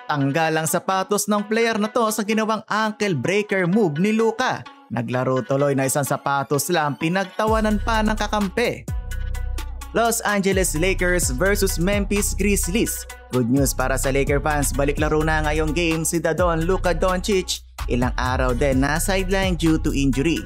Tanggal ang sapatos ng player na to sa ginawang ankle breaker move ni Luka. Naglaro tuloy na isang sapatos lang, pinagtawanan pa ng kakampi. Los Angeles Lakers versus Memphis Grizzlies. Good news para sa Laker fans, balik laro na ngayong game si Dadon Luka Doncic. Ilang araw din na sideline due to injury.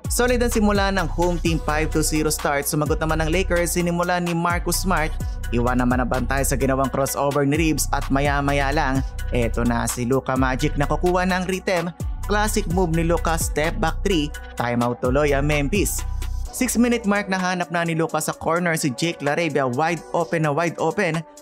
Solid ang simula ng home team 5-0 start. Sumagot naman ng Lakers, sinimulan ni Marcus Smart. Iwan naman ang bantay sa ginawang crossover ni Reeves at maya-maya lang, eto na si Luka Magic na kukuha ng rhythm. Classic move ni Luka, step back 3, timeout tuloy ang Memphis. 6-minute mark na hanap na ni Luka sa corner si Jake LaRavia, wide open.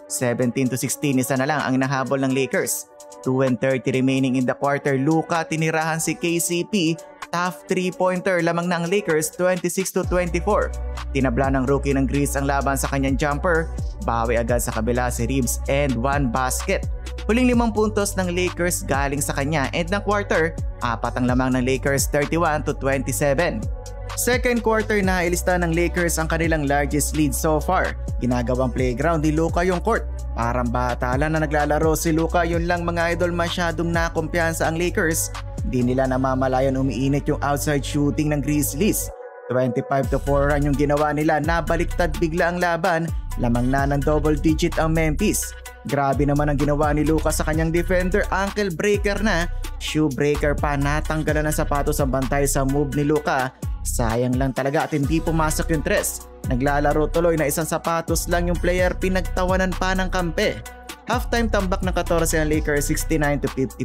17-16, isa na lang ang nahabol ng Lakers. 2:30 remaining in the quarter, Luka tinirahan si KCP. Tough 3-pointer lamang ng Lakers, 26-24. Tinabla ng rookie ng Grizz ang laban sa kanyang jumper. Bawi agad sa kabila si Reeves and 1 basket. Huling 5 puntos ng Lakers galing sa kanya, and ng quarter, 4 ang lamang ng Lakers, 31-27. Second quarter na ilista ng Lakers ang kanilang largest lead so far. Ginagawang playground ni Luka yung court. Parang bata lang na naglalaro si Luka, yun lang mga idol, masyadong nakumpiyansa ang Lakers. Di nila namamalayan umiinit yung outside shooting ng Grizzlies. 25-4 run yung ginawa nila, nabaliktad bigla ang laban, lamang na ng double digit ang Memphis. Grabe naman ang ginawa ni Luka sa kanyang defender, ankle breaker na, shoe breaker pa, natanggalan ng sapatos ang bantay sa move ni Luka. Sayang lang talaga at hindi pumasok yung tres. Naglalaro tuloy na isang sapatos lang yung player, pinagtawanan pa ng kampe. Halftime tambak ng 14 ng Lakers, 69-55.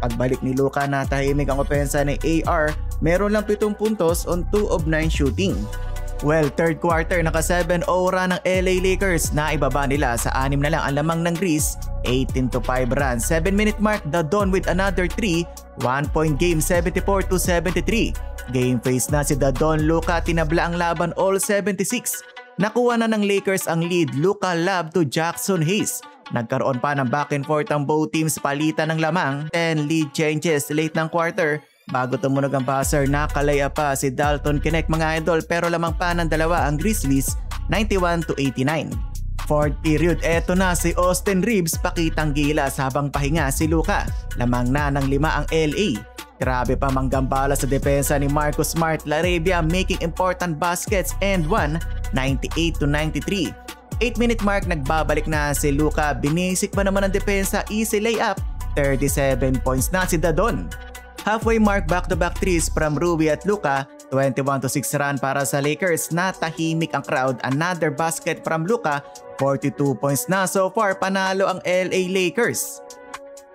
Pagbalik ni Luka, natahimik ang opensa ni AR, meron lang 7 puntos on 2 of 9 shooting. Well, third quarter, naka 7-0 run ng LA Lakers, na ibaba nila sa 6 na lang ang lamang ng Grizz, 18-5 run. 7-minute mark, Dadon with another 3, 1-point game, 74-73. Game face na si Dadon, Luka tinabla ang laban all 76. Nakuha na ng Lakers ang lead, Luka lob to Jackson Hayes. Nagkaroon pa ng back and forth ang both teams, palitan ng lamang. 10 lead changes late ng quarter. Bago tumunog ang buzzer, nakalaya pa si Dalton Knecht mga idol, pero lamang pa ng dalawa ang Grizzlies, 91-89. Fourth period, eto na si Austin Reeves, pakitang gilas habang pahinga si Luka. Lamang na ng 5 ang LA. Grabe pa manggambala sa depensa ni Marcus Smart, LaRavia making important baskets and 98-93. 8-minute mark, nagbabalik na si Luka, binisik pa naman ang depensa, easy layup, 37 points na si Dadon. Halfway mark, back-to-back threes from Rui at Luka, 21-6 run para sa Lakers, natahimik ang crowd, another basket from Luka, 42 points na so far, panalo ang LA Lakers.